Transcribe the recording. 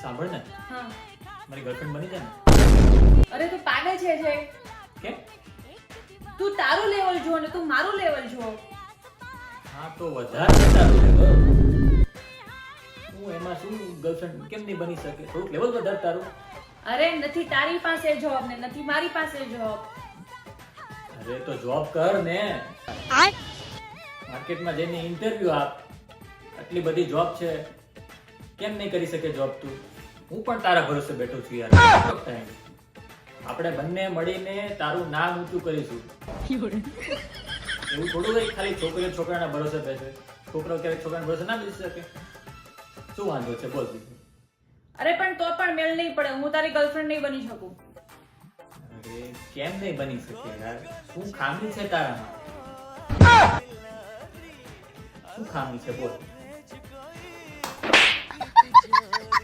સાંભળ ને, હા. મારી ગર્લફ્રેન્ડ બની જાય ને. અરે તું પાગલ છે જે. કેમ? તું તારું લેવલ જો ને તું મારું લેવલ જો. હા તો વધારે તારું લેવલ. હું એમાં શું ગર્લફ્રેન્ડ કેમ નહીં બની શકે? થોડુંક લેવલ વધારે તારું. અરે નથી તારી પાસે જોબ ને નથી મારી પાસે જોબ. અરે તો જોબ કર ને. માર્કેટમાં જઈને ઇન્ટરવ્યુ આપ. આટલી બધી જોબ છે, કેમ નહીં કરી શકે જોબ તું? હું પણ તારા ભરોસે બેઠો છું યાર. કેટલો time? આપણે બંને મળીને તારું નામ ઊંચું કરીશું. એવું થોડું હોય ખાલી છોકરીઓ છોકરાના ભરોસે બેસે. છોકરો ક્યારેક છોકરાના ભરોસે ના બેસી શકે. શું વાંધો છે બોલ બીજું? અરે પણ તો પણ મેળ નહીં પડે. હું તારી ગર્લફ્રેન્ડ નહીં બની શકું. અરે કેમ નહીં બની શકે યાર? શું ખામી છે તારામાં? શું ખામી છે બોલ?